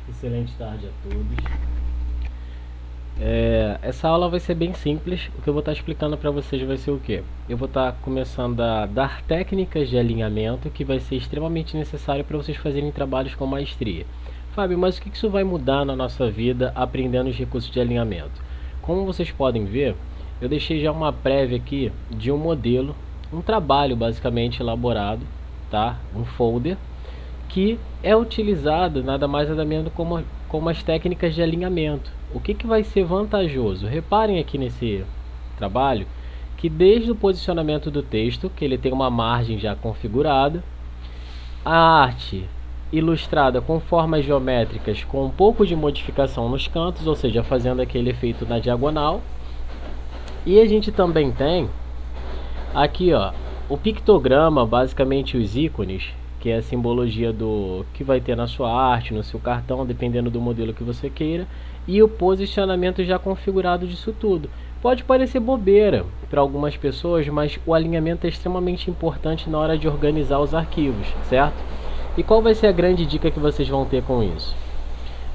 Excelente tarde a todos. Essa aula vai ser bem simples. O que eu vou estar explicando para vocês vai ser o quê? Eu vou estar começando a dar técnicas de alinhamento que vai ser extremamente necessário para vocês fazerem trabalhos com maestria. Fábio, mas o que isso vai mudar na nossa vida aprendendo os recursos de alinhamento? Como vocês podem ver, eu deixei já uma prévia aqui de um modelo, um trabalho basicamente elaborado, tá? Um folder que é utilizado nada mais nada menos como as técnicas de alinhamento. O que vai ser vantajoso? Reparem aqui nesse trabalho que desde o posicionamento do texto, que ele tem uma margem já configurada, a arte ilustrada com formas geométricas com um pouco de modificação nos cantos, ou seja, fazendo aquele efeito na diagonal. E a gente também tem aqui, ó, o pictograma, basicamente os ícones, que é a simbologia do que vai ter na sua arte, no seu cartão, dependendo do modelo que você queira, e o posicionamento já configurado disso tudo. Pode parecer bobeira para algumas pessoas, mas o alinhamento é extremamente importante na hora de organizar os arquivos, certo? E qual vai ser a grande dica que vocês vão ter com isso?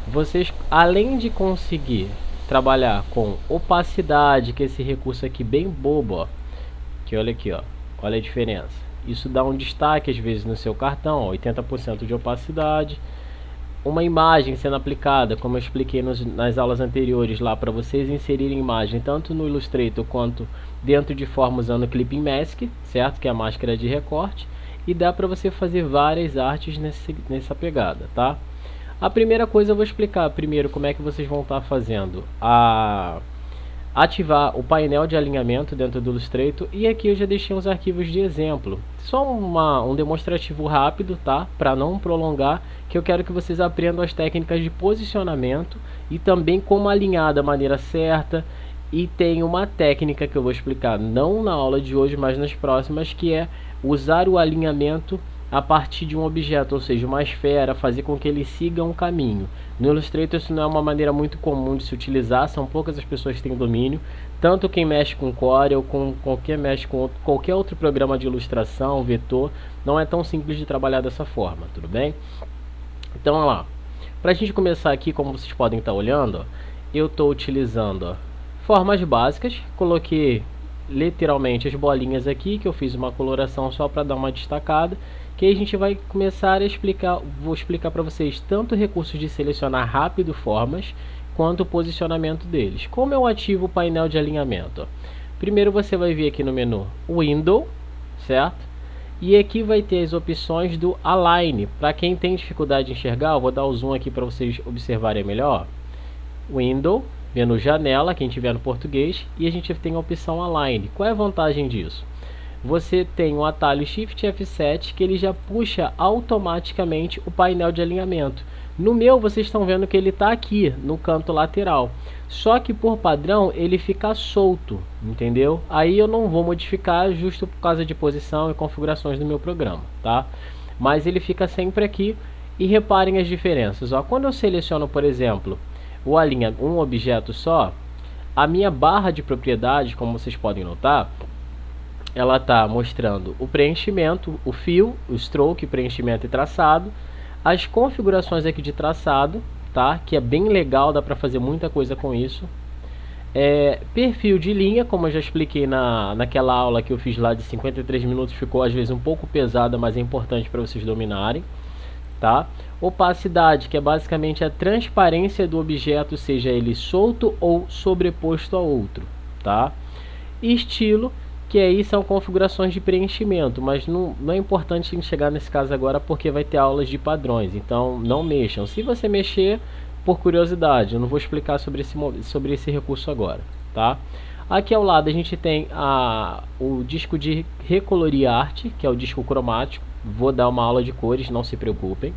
Vocês, além de conseguir trabalhar com opacidade, que é esse recurso aqui bem bobo, ó, que olha aqui, ó, olha a diferença. Isso dá um destaque às vezes no seu cartão, 80% de opacidade. Uma imagem sendo aplicada, como eu expliquei nas aulas anteriores lá, para vocês inserirem imagem tanto no Illustrator quanto dentro de forma usando Clipping Mask, certo? Que é a máscara de recorte. E dá para você fazer várias artes nessa pegada, tá? A primeira coisa eu vou explicar primeiro como é que vocês vão estar fazendo ativar o painel de alinhamento dentro do Illustrator, e aqui eu já deixei uns arquivos de exemplo, só um demonstrativo rápido, tá? Para não prolongar, que eu quero que vocês aprendam as técnicas de posicionamento e também como alinhar da maneira certa. E tem uma técnica que eu vou explicar não na aula de hoje, mas nas próximas, que é usar o alinhamento a partir de um objeto, ou seja, uma esfera, fazer com que ele siga um caminho. No Illustrator isso não é uma maneira muito comum de se utilizar, são poucas as pessoas que têm domínio, tanto quem mexe com Corel, com qualquer outro programa de ilustração, vetor, não é tão simples de trabalhar dessa forma, tudo bem? Então, olha lá, para a gente começar aqui, como vocês podem estar olhando, ó, eu estou utilizando, ó, formas básicas, coloquei literalmente as bolinhas aqui, que eu fiz uma coloração só para dar uma destacada, que a gente vai começar a explicar, vou explicar para vocês tanto recursos de selecionar rápido formas, quanto o posicionamento deles. Como eu ativo o painel de alinhamento? Primeiro você vai vir aqui no menu Window, certo? E aqui vai ter as opções do Align. Para quem tem dificuldade de enxergar, eu vou dar o zoom aqui para vocês observarem melhor. Window, menu Janela, quem tiver no português, e a gente tem a opção Align. Qual é a vantagem disso? Você tem o atalho Shift F7 que ele já puxa automaticamente o painel de alinhamento. No meu vocês estão vendo que ele está aqui no canto lateral, só que por padrão ele fica solto, entendeu? Aí eu não vou modificar justo por causa de posição e configurações do meu programa, tá? Mas ele fica sempre aqui. E reparem as diferenças, ó. Quando eu seleciono, por exemplo, o alinha um objeto só, a minha barra de propriedades, como vocês podem notar, ela está mostrando o preenchimento, o fio, o stroke, preenchimento e traçado, as configurações aqui de traçado, tá? Que é bem legal, dá para fazer muita coisa com isso. Perfil de linha, como eu já expliquei naquela aula que eu fiz lá de 53 minutos, ficou às vezes um pouco pesada, mas é importante para vocês dominarem, tá? Opacidade, que é basicamente a transparência do objeto, seja ele solto ou sobreposto a outro, tá? E estilo, que aí são configurações de preenchimento, mas não é importante a gente chegar nesse caso agora, porque vai ter aulas de padrões, então não mexam. Se você mexer, por curiosidade, eu não vou explicar sobre esse recurso agora, tá? Aqui ao lado a gente tem o disco de recolorir arte, que é o disco cromático, vou dar uma aula de cores, não se preocupem.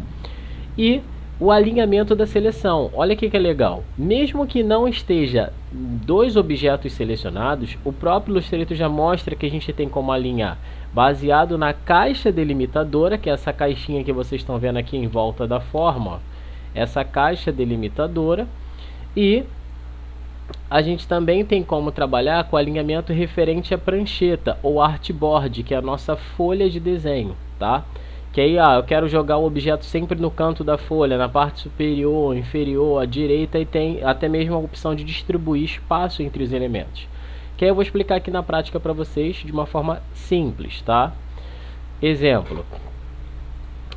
E o alinhamento da seleção, olha que é legal, mesmo que não esteja dois objetos selecionados, o próprio Illustrator já mostra que a gente tem como alinhar baseado na caixa delimitadora, que é essa caixinha que vocês estão vendo aqui em volta da forma, ó, essa caixa delimitadora. E a gente também tem como trabalhar com alinhamento referente à prancheta ou artboard, que é a nossa folha de desenho, tá? Que aí, eu quero jogar o objeto sempre no canto da folha, na parte superior, inferior, à direita, e tem até mesmo a opção de distribuir espaço entre os elementos. Que aí eu vou explicar aqui na prática para vocês de uma forma simples, tá? Exemplo.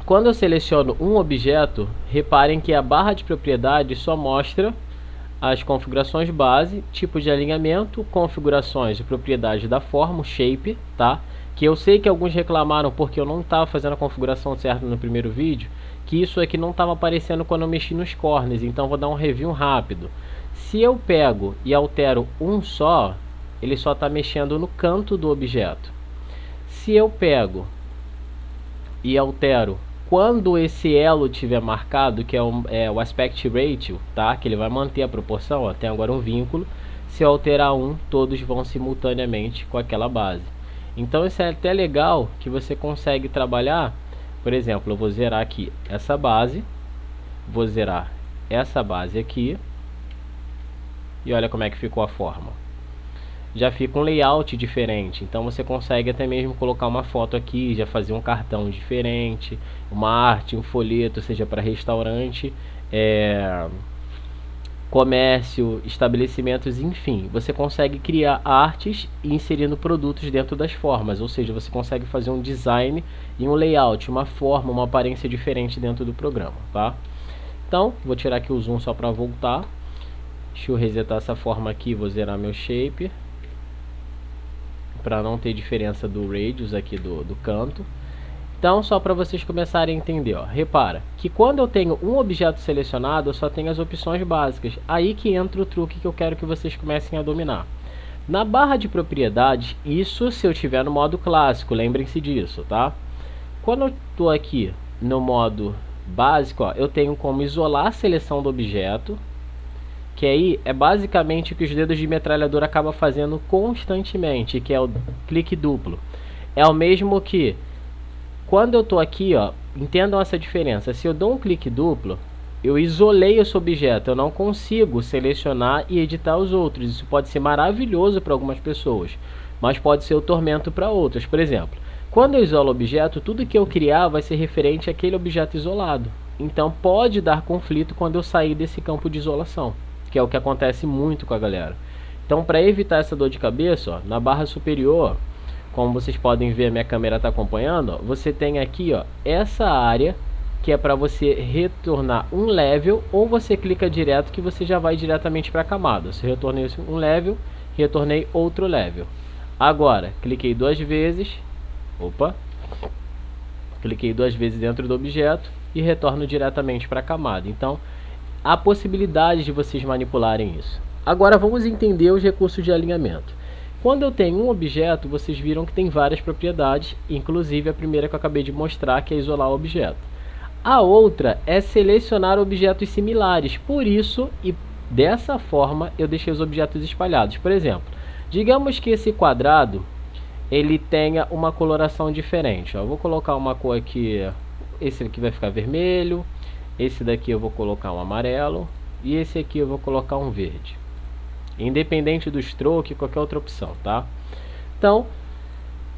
Quando eu seleciono um objeto, reparem que a barra de propriedades só mostra as configurações base, tipo de alinhamento, configurações e propriedades da forma, o shape, tá? Que eu sei que alguns reclamaram porque eu não estava fazendo a configuração certa no primeiro vídeo, que isso aqui não estava aparecendo quando eu mexi nos corners, então vou dar um review rápido. Se eu pego e altero um só, ele só está mexendo no canto do objeto. Se eu pego e altero quando esse elo tiver marcado, que é o aspect ratio, tá? Que ele vai manter a proporção, ó, tem agora um vínculo. Se eu alterar um, todos vão simultaneamente com aquela base. Então isso é até legal que você consegue trabalhar. Por exemplo, eu vou zerar aqui essa base, vou zerar essa base aqui, e olha como é que ficou a forma. Já fica um layout diferente, então você consegue até mesmo colocar uma foto aqui, já fazer um cartão diferente, uma arte, um folheto, seja para restaurante, comércio, estabelecimentos, enfim. Você consegue criar artes e inserindo produtos dentro das formas, ou seja, você consegue fazer um design e um layout, uma forma, uma aparência diferente dentro do programa, tá? Então, vou tirar aqui o zoom só para voltar. Deixa eu resetar essa forma aqui, vou zerar meu shape, para não ter diferença do radius aqui do canto. Então, só para vocês começarem a entender, ó, repara que quando eu tenho um objeto selecionado, eu só tenho as opções básicas. Aí que entra o truque que eu quero que vocês comecem a dominar. Na barra de propriedades, isso se eu estiver no modo clássico, lembrem-se disso, tá? Quando eu estou aqui no modo básico, ó, eu tenho como isolar a seleção do objeto, que aí é basicamente o que os dedos de metralhadora acabam fazendo constantemente, que é o clique duplo. É o mesmo que quando eu estou aqui, ó, entendam essa diferença. Se eu dou um clique duplo, eu isolei esse objeto, eu não consigo selecionar e editar os outros. Isso pode ser maravilhoso para algumas pessoas, mas pode ser o tormento para outras. Por exemplo, quando eu isolo o objeto, tudo que eu criar vai ser referente àquele objeto isolado. Então pode dar conflito quando eu sair desse campo de isolação, que é o que acontece muito com a galera. Então, para evitar essa dor de cabeça, ó, na barra superior, como vocês podem ver, a minha câmera está acompanhando, ó, você tem aqui, ó, essa área que é para você retornar um level, ou você clica direto que você já vai diretamente para a camada. Se eu retornei um level, retornei outro level. Agora, cliquei duas vezes, cliquei duas vezes dentro do objeto e retorno diretamente para a camada. Então, há possibilidade de vocês manipularem isso. Agora vamos entender os recursos de alinhamento. Quando eu tenho um objeto, vocês viram que tem várias propriedades, inclusive a primeira que eu acabei de mostrar, que é isolar o objeto. A outra é selecionar objetos similares, por isso e dessa forma eu deixei os objetos espalhados. Por exemplo, digamos que esse quadrado ele tenha uma coloração diferente. Eu vou colocar uma cor aqui, esse aqui vai ficar vermelho, esse daqui eu vou colocar um amarelo e esse aqui eu vou colocar um verde. Independente do stroke, qualquer outra opção, tá? Então,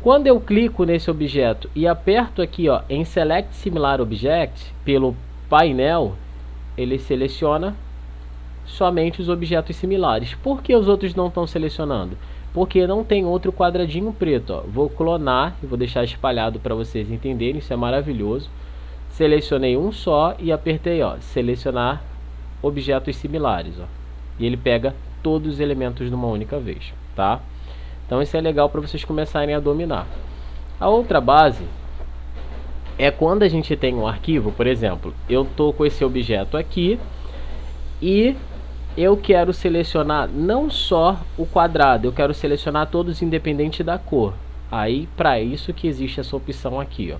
quando eu clico nesse objeto e aperto aqui, ó, em Select Similar Object, pelo painel, ele seleciona somente os objetos similares. Por que os outros não estão selecionando? Porque não tem outro quadradinho preto, ó. Vou clonar e vou deixar espalhado para vocês entenderem, isso é maravilhoso. Selecionei um só e apertei, ó, selecionar objetos similares, ó. E ele pega todos os elementos numa única vez, tá? Então isso é legal para vocês começarem a dominar. A outra base é quando a gente tem um arquivo, por exemplo, eu tô com esse objeto aqui e eu quero selecionar não só o quadrado, eu quero selecionar todos independente da cor. Aí para isso que existe essa opção aqui, ó.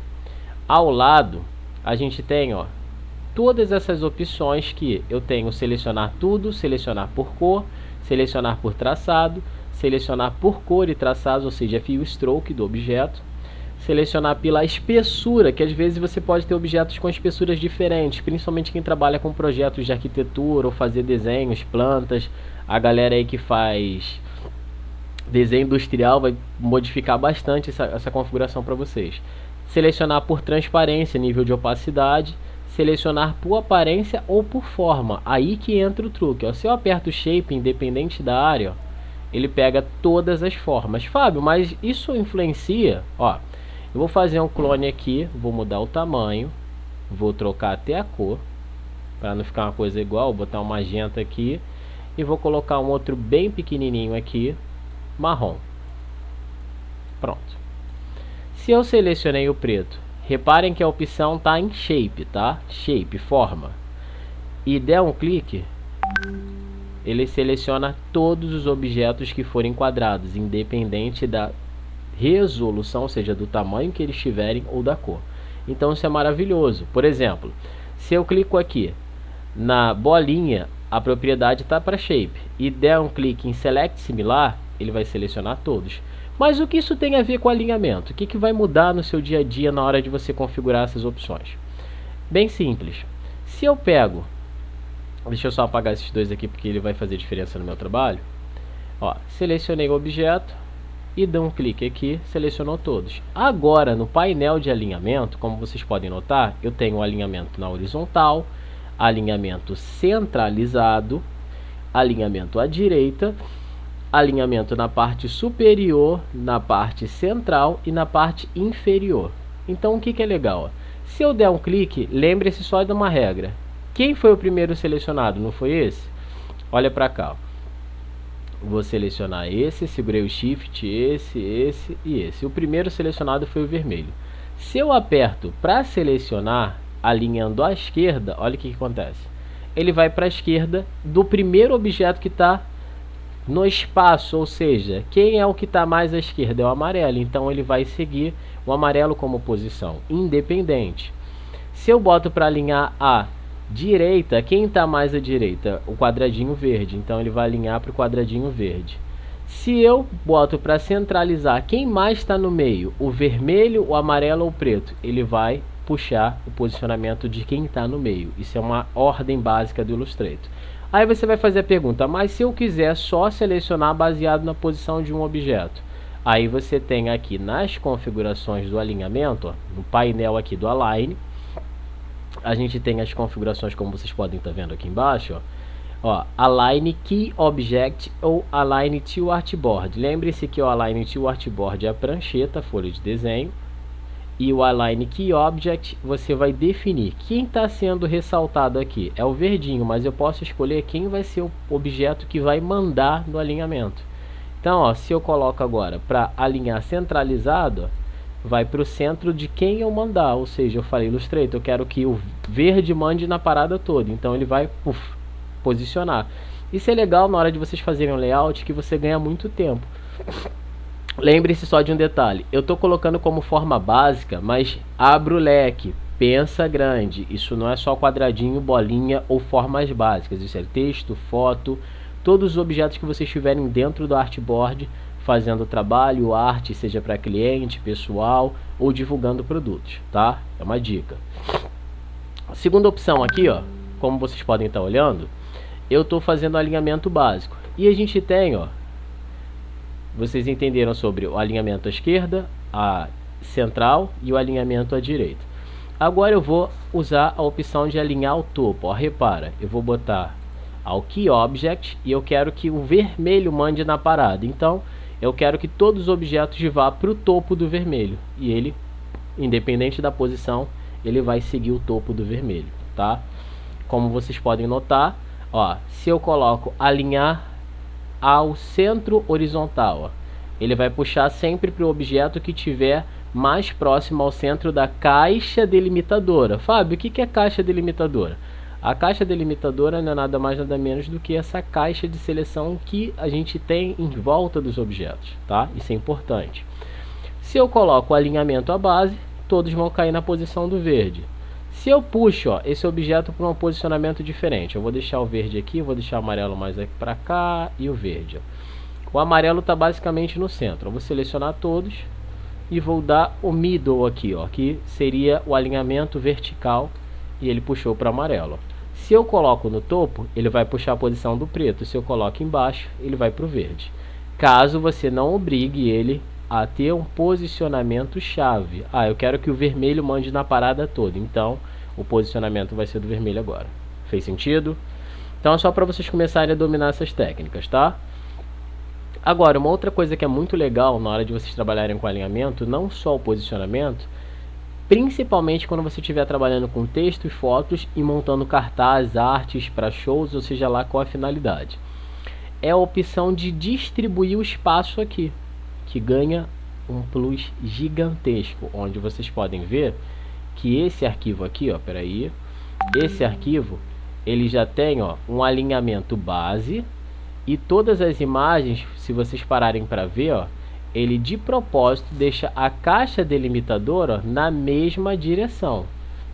Ao lado a gente tem, ó, todas essas opções que eu tenho: selecionar tudo, selecionar por cor, selecionar por traçado, selecionar por cor e traçados, ou seja, fio stroke do objeto, selecionar pela espessura, que às vezes você pode ter objetos com espessuras diferentes, principalmente quem trabalha com projetos de arquitetura ou fazer desenhos, plantas. A galera aí que faz desenho industrial vai modificar bastante essa configuração para vocês. Selecionar por transparência, nível de opacidade. Selecionar por aparência ou por forma. Aí que entra o truque. Ó. Se eu aperto o Shape, independente da área, ó, ele pega todas as formas. Fábio, mas isso influencia? Ó, eu vou fazer um clone aqui, vou mudar o tamanho, vou trocar até a cor, para não ficar uma coisa igual, vou botar um magenta aqui, e vou colocar um outro bem pequenininho aqui, marrom. Pronto. Se eu selecionei o preto, reparem que a opção está em Shape, tá? Shape, forma. E der um clique, ele seleciona todos os objetos que forem quadrados, independente da resolução, ou seja, do tamanho que eles tiverem ou da cor. Então isso é maravilhoso. Por exemplo, se eu clico aqui na bolinha, a propriedade está para Shape, e der um clique em Select Similar, ele vai selecionar todos. Mas o que isso tem a ver com alinhamento? O que vai mudar no seu dia a dia na hora de você configurar essas opções? Bem simples. Se eu pego, deixa eu só apagar esses dois aqui porque ele vai fazer diferença no meu trabalho. Ó, selecionei o objeto e dou um clique aqui, selecionou todos. Agora no painel de alinhamento, como vocês podem notar, eu tenho o alinhamento na horizontal, alinhamento centralizado, alinhamento à direita, alinhamento na parte superior, na parte central e na parte inferior. Então o que é legal? Se eu der um clique, lembre-se só de uma regra. Quem foi o primeiro selecionado? Não foi esse? Olha para cá. Vou selecionar esse, segurei o Shift, esse e esse. O primeiro selecionado foi o vermelho. Se eu aperto para selecionar, alinhando à esquerda, olha o que acontece. Ele vai para a esquerda do primeiro objeto que está no espaço, ou seja, quem é o que está mais à esquerda? É o amarelo, então ele vai seguir o amarelo como posição, independente. Se eu boto para alinhar à direita, quem está mais à direita? O quadradinho verde, então ele vai alinhar para o quadradinho verde. Se eu boto para centralizar, quem mais está no meio? O vermelho, o amarelo ou o preto? Ele vai puxar o posicionamento de quem está no meio. Isso é uma ordem básica do Illustrator. Aí você vai fazer a pergunta, mas se eu quiser só selecionar baseado na posição de um objeto? Aí você tem aqui nas configurações do alinhamento, ó, no painel aqui do Align, a gente tem as configurações como vocês podem estar vendo aqui embaixo, ó, Align Key Object ou Align to Artboard. Lembre-se que o Align to Artboard é a prancheta, a folha de desenho, e o Align Key Object você vai definir. Quem está sendo ressaltado aqui é o verdinho, mas eu posso escolher quem vai ser o objeto que vai mandar no alinhamento. Então, ó, se eu coloco agora para alinhar centralizado, vai para o centro de quem eu mandar. Ou seja, eu falei, Illustrator, eu quero que o verde mande na parada toda. Então ele vai posicionar. Isso é legal na hora de vocês fazerem um layout, que você ganha muito tempo. Lembre-se só de um detalhe, eu estou colocando como forma básica, mas abra o leque, pensa grande. Isso não é só quadradinho, bolinha ou formas básicas. Isso é texto, foto, todos os objetos que vocês tiverem dentro do artboard, fazendo trabalho, arte, seja para cliente, pessoal ou divulgando produtos, tá? É uma dica. Segunda opção aqui, ó, como vocês podem estar olhando, eu estou fazendo alinhamento básico. E a gente tem, ó, vocês entenderam sobre o alinhamento à esquerda, a central e o alinhamento à direita. Agora eu vou usar a opção de alinhar o topo. Ó, repara, eu vou botar ao Key Object e eu quero que o vermelho mande na parada. Então eu quero que todos os objetos vá para o topo do vermelho. E ele, independente da posição, ele vai seguir o topo do vermelho, tá? Como vocês podem notar, ó, se eu coloco alinhar ao centro horizontal, ó, ele vai puxar sempre para o objeto que tiver mais próximo ao centro da caixa delimitadora. Fábio, o que é caixa delimitadora? A caixa delimitadora não é nada mais nada menos do que essa caixa de seleção que a gente tem em volta dos objetos, tá? Isso é importante. Se eu coloco o alinhamento à base, todos vão cair na posição do verde. Se eu puxo, ó, esse objeto para um posicionamento diferente, eu vou deixar o verde aqui, vou deixar o amarelo mais aqui para cá e o verde. Ó. O amarelo está basicamente no centro. Eu vou selecionar todos e vou dar o middle aqui, ó, que seria o alinhamento vertical, e ele puxou para o amarelo. Ó. Se eu coloco no topo, ele vai puxar a posição do preto. Se eu coloco embaixo, ele vai para o verde. Caso você não obrigue ele a ter um posicionamento chave. Ah, eu quero que o vermelho mande na parada toda, então o posicionamento vai ser do vermelho agora. Fez sentido? Então é só para vocês começarem a dominar essas técnicas, tá? Agora, uma outra coisa que é muito legal na hora de vocês trabalharem com alinhamento, não só o posicionamento, principalmente quando você estiver trabalhando com texto e fotos e montando cartaz, artes para shows, ou seja lá qual a finalidade. É a opção de distribuir o espaço aqui, que ganha um plus gigantesco, onde vocês podem ver que esse arquivo aqui, ó, peraí, esse arquivo, ele já tem, ó, um alinhamento base e todas as imagens, se vocês pararem para ver, ó, ele de propósito deixa a caixa delimitadora na mesma direção,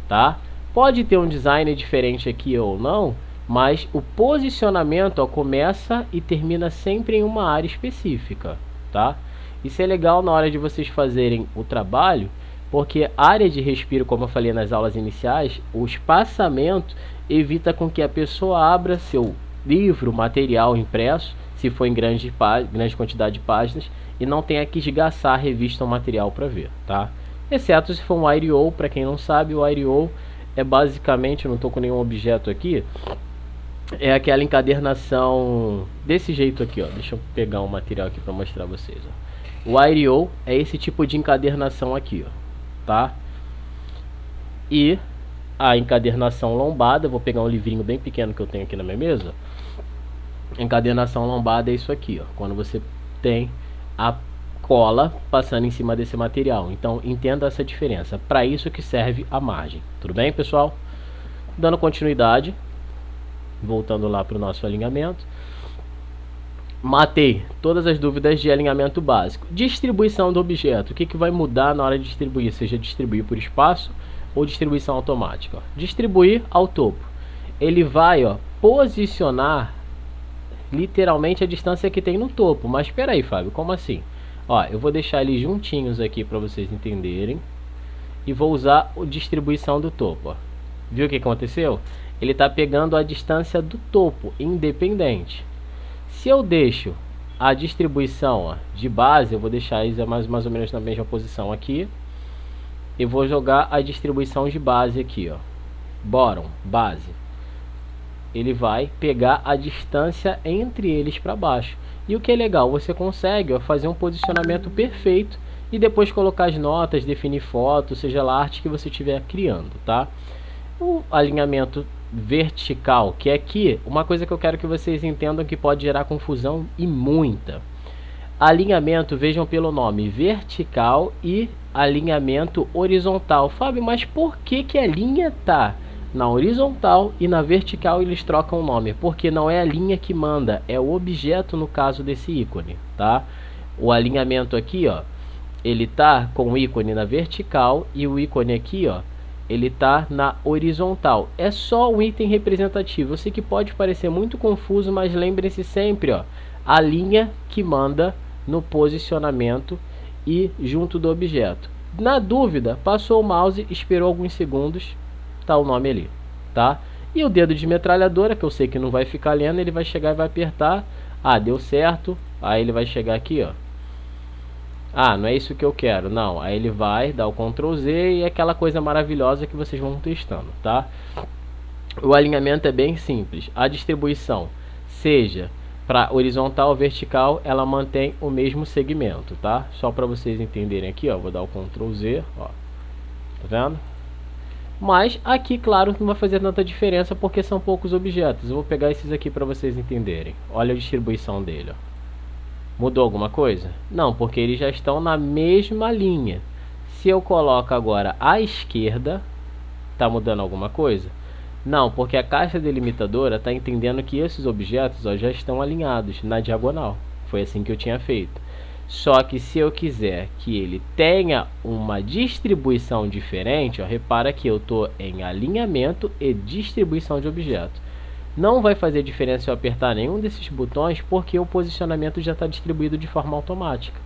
tá? Pode ter um design diferente aqui ou não, mas o posicionamento, ó, começa e termina sempre em uma área específica, tá? Isso é legal na hora de vocês fazerem o trabalho, porque a área de respiro, como eu falei nas aulas iniciais, o espaçamento evita com que a pessoa abra seu livro, material impresso, se for em grande quantidade de páginas, e não tenha que esgaçar a revista ou material para ver, tá? Exceto se for um IRO. Para quem não sabe, o IRO é basicamente, eu não estou com nenhum objeto aqui, é aquela encadernação desse jeito aqui, ó. Deixa eu pegar um material aqui para mostrar a vocês, ó. O IRO é esse tipo de encadernação aqui, ó, tá? E a encadernação lombada, vou pegar um livrinho bem pequeno que eu tenho aqui na minha mesa. Encadernação lombada é isso aqui, ó, quando você tem a cola passando em cima desse material. Então entenda essa diferença. Para isso que serve a margem. Tudo bem, pessoal? Dando continuidade, voltando lá para o nosso alinhamento. Matei todas as dúvidas de alinhamento básico. Distribuição do objeto. O que vai mudar na hora de distribuir? Seja distribuir por espaço ou distribuição automática. Ó. Distribuir ao topo. Ele vai, ó, posicionar literalmente a distância que tem no topo. Mas espera aí, Fábio, como assim? Ó, eu vou deixar eles juntinhos aqui para vocês entenderem. E vou usar a distribuição do topo. Ó. Viu o que aconteceu? Ele está pegando a distância do topo, independente. Se eu deixo a distribuição, ó, de base, eu vou deixar eles mais ou menos na mesma posição aqui. E vou jogar a distribuição de base aqui, ó. Bottom, base. Ele vai pegar a distância entre eles para baixo. E o que é legal, você consegue, ó, fazer um posicionamento perfeito e depois colocar as notas, definir fotos, seja lá a arte que você estiver criando, tá? O alinhamento vertical, que é aqui, uma coisa que eu quero que vocês entendam que pode gerar confusão e muita. Alinhamento, vejam pelo nome, vertical e alinhamento horizontal. Fábio, mas por que a linha tá na horizontal e na vertical eles trocam o nome? Porque não é a linha que manda, é o objeto no caso desse ícone, tá? O alinhamento aqui, ó, ele tá com o ícone na vertical e o ícone aqui, ó, ele tá na horizontal. É só um item representativo. Eu sei que pode parecer muito confuso, mas lembre-se sempre, ó, a linha que manda no posicionamento e junto do objeto. Na dúvida, passou o mouse, esperou alguns segundos, tá o nome ali, tá? E o dedo de metralhadora, que eu sei que não vai ficar lendo, ele vai chegar e vai apertar. Ah, deu certo. Aí ele vai chegar aqui, ó. Ah, não é isso que eu quero. Não, aí ele vai dar o Ctrl Z e é aquela coisa maravilhosa que vocês vão testando, tá? O alinhamento é bem simples. A distribuição, seja para horizontal ou vertical, ela mantém o mesmo segmento, tá? Só para vocês entenderem aqui, ó, vou dar o Ctrl Z, ó. Tá vendo? Mas aqui, claro, não vai fazer tanta diferença porque são poucos objetos. Eu vou pegar esses aqui para vocês entenderem. Olha a distribuição dele, ó. Mudou alguma coisa? Não, porque eles já estão na mesma linha. Se eu coloco agora à esquerda, está mudando alguma coisa? Não, porque a caixa delimitadora está entendendo que esses objetos, ó, já estão alinhados na diagonal. Foi assim que eu tinha feito. Só que se eu quiser que ele tenha uma distribuição diferente, ó, repara que eu estou em alinhamento e distribuição de objeto. Não vai fazer diferença se eu apertar nenhum desses botões, porque o posicionamento já está distribuído de forma automática.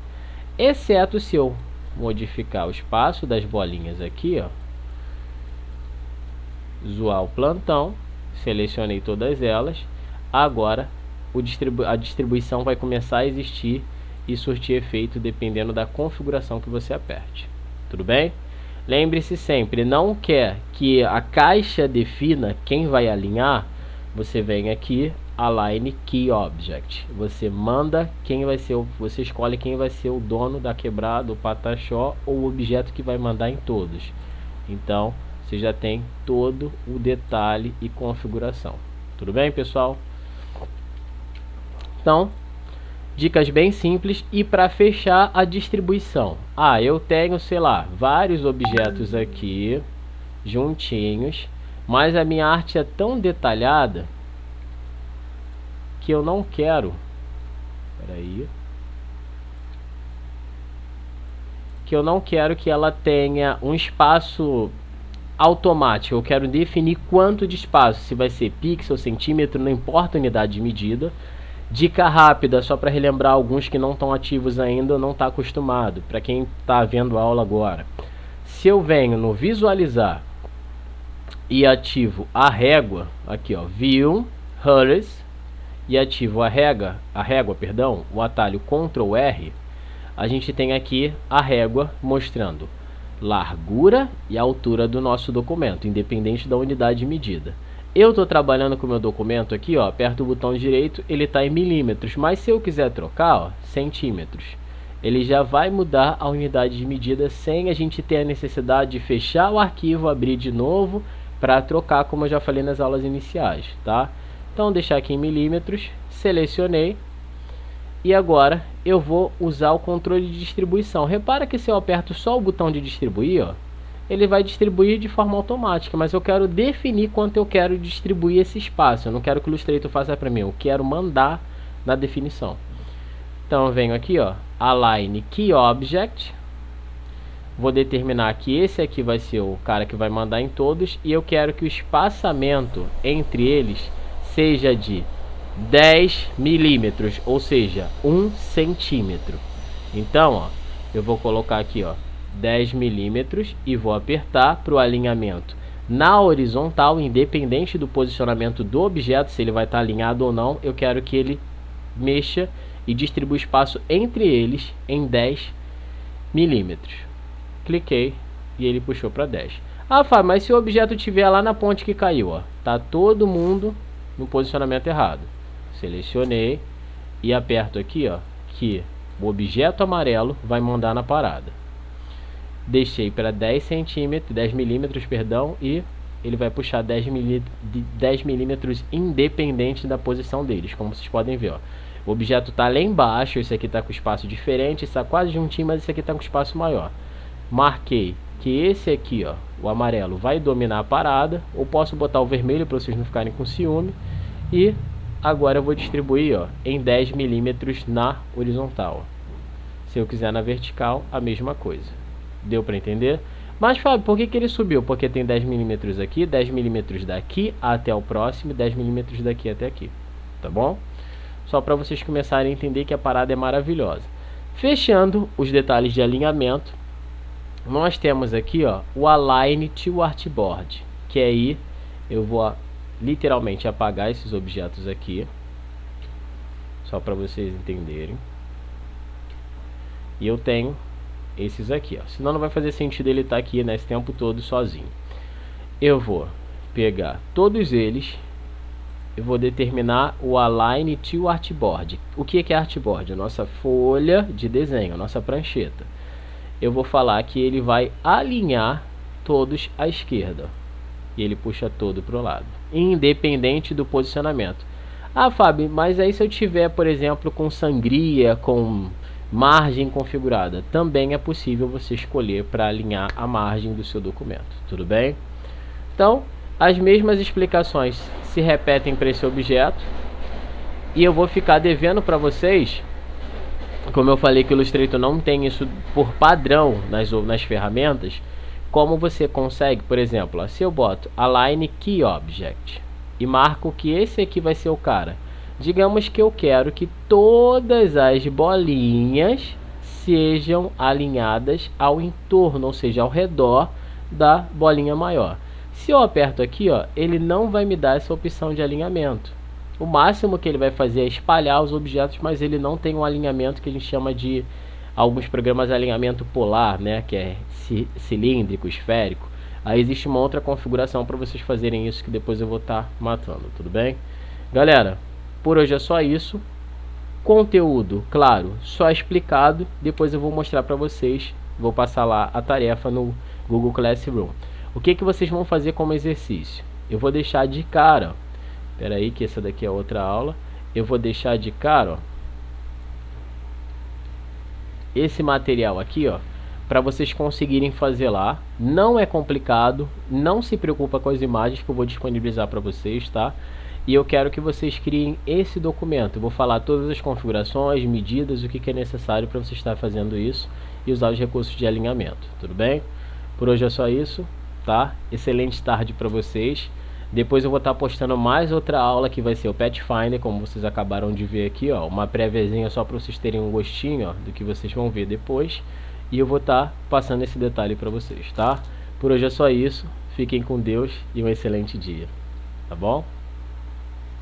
Exceto se eu modificar o espaço das bolinhas aqui, ó. Zoar o plantão. Selecionei todas elas. Agora a distribuição vai começar a existir e surtir efeito dependendo da configuração que você aperte. Tudo bem? Lembre-se sempre, não quer que a caixa defina quem vai alinhar, você vem aqui, Align Key Object. Você manda quem vai ser, você escolhe quem vai ser o dono da quebrada, o pataxó ou o objeto que vai mandar em todos. Então, você já tem todo o detalhe e configuração. Tudo bem, pessoal? Então, dicas bem simples. E para fechar a distribuição, eu tenho, sei lá, vários objetos aqui juntinhos, mas a minha arte é tão detalhada que eu não quero, que eu não quero que ela tenha um espaço automático. Eu quero definir quanto de espaço, se vai ser pixel, centímetro, não importa a unidade de medida. Dica rápida, só para relembrar alguns que não estão ativos ainda, não está acostumado, para quem está vendo a aula agora. Se eu venho no visualizar e ativo a régua, aqui ó, View, Hurdles, e ativo a régua, o atalho Ctrl R, a gente tem aqui a régua mostrando largura e altura do nosso documento, independente da unidade de medida. Eu estou trabalhando com o meu documento aqui, ó, aperto o botão direito, ele está em milímetros, mas se eu quiser trocar, ó, centímetros, ele já vai mudar a unidade de medida sem a gente ter a necessidade de fechar o arquivo, abrir de novo para trocar, como eu já falei nas aulas iniciais, tá? Então, deixar aqui em milímetros, selecionei, e agora eu vou usar o controle de distribuição. Repara que se eu aperto só o botão de distribuir, ó, ele vai distribuir de forma automática, mas eu quero definir quanto eu quero distribuir esse espaço. Eu não quero que o Illustrator faça para mim, eu quero mandar na definição. Então eu venho aqui, ó, Align Key Object, vou determinar que esse aqui vai ser o cara que vai mandar em todos, e eu quero que o espaçamento entre eles seja de 10 milímetros, ou seja, 1 centímetro. Então, ó, eu vou colocar aqui, ó, 10 milímetros e vou apertar para o alinhamento na horizontal, independente do posicionamento do objeto, se ele vai estar alinhado ou não. Eu quero que ele mexa e distribua espaço entre eles em 10 milímetros. Cliquei e ele puxou para 10. Fábio, mas se o objeto estiver lá na ponte que caiu, ó, tá todo mundo no posicionamento errado. Selecionei e aperto aqui, ó, que o objeto amarelo vai mandar na parada. Deixei para 10 centímetros, 10 milímetros, perdão, e ele vai puxar 10 milímetros independente da posição deles, como vocês podem ver, ó. O objeto está lá embaixo, esse aqui está com espaço diferente, está quase juntinho, mas esse aqui está com espaço maior. Marquei que esse aqui, ó, o amarelo, vai dominar a parada, ou posso botar o vermelho para vocês não ficarem com ciúme, e agora eu vou distribuir, ó, em 10 milímetros na horizontal. Se eu quiser na vertical, a mesma coisa. Deu para entender? Mas, Fábio, por que ele subiu? Porque tem 10 milímetros aqui, 10 milímetros daqui até o próximo e 10 milímetros daqui até aqui. Tá bom? Só para vocês começarem a entender que a parada é maravilhosa. Fechando os detalhes de alinhamento, nós temos aqui, ó, o Align to Artboard, que aí eu vou literalmente apagar esses objetos aqui, só para vocês entenderem. E eu tenho esses aqui, ó. Senão não vai fazer sentido ele estar aqui nesse tempo todo sozinho. Eu vou pegar todos eles, eu vou determinar o Align to Artboard. O que é Artboard? A nossa folha de desenho, a nossa prancheta. Eu vou falar que ele vai alinhar todos à esquerda. E ele puxa todo para o lado, independente do posicionamento. Fábio, mas aí se eu tiver, por exemplo, com sangria, com margem configurada, também é possível você escolher para alinhar a margem do seu documento. Tudo bem? Então, as mesmas explicações se repetem para esse objeto. E eu vou ficar devendo para vocês, como eu falei que o Illustrator não tem isso por padrão nas ferramentas, como você consegue, por exemplo, ó, se eu boto Align Key Object e marco que esse aqui vai ser o cara. Digamos que eu quero que todas as bolinhas sejam alinhadas ao entorno, ou seja, ao redor da bolinha maior. Se eu aperto aqui, ó, ele não vai me dar essa opção de alinhamento. O máximo que ele vai fazer é espalhar os objetos, mas ele não tem um alinhamento que a gente chama de, alguns programas, alinhamento polar, né, que é cilíndrico, esférico. Aí existe uma outra configuração para vocês fazerem isso, que depois eu vou estar matando, tudo bem? Galera, por hoje é só isso. Conteúdo, claro, só explicado. Depois eu vou mostrar para vocês, vou passar lá a tarefa no Google Classroom. O que vocês vão fazer como exercício? Eu vou deixar de cara, espera aí que essa daqui é outra aula. Eu vou deixar de cara, ó, esse material aqui, ó, para vocês conseguirem fazer lá. Não é complicado, não se preocupa com as imagens que eu vou disponibilizar para vocês, tá? E eu quero que vocês criem esse documento. Eu vou falar todas as configurações, medidas, o que é necessário para você estar fazendo isso e usar os recursos de alinhamento, tudo bem? Por hoje é só isso, tá? Excelente tarde para vocês. Depois eu vou estar postando mais outra aula que vai ser o Pathfinder, como vocês acabaram de ver aqui, ó, uma préviazinha só para vocês terem um gostinho, ó, do que vocês vão ver depois. E eu vou estar passando esse detalhe para vocês, tá? Por hoje é só isso. Fiquem com Deus e um excelente dia, tá bom?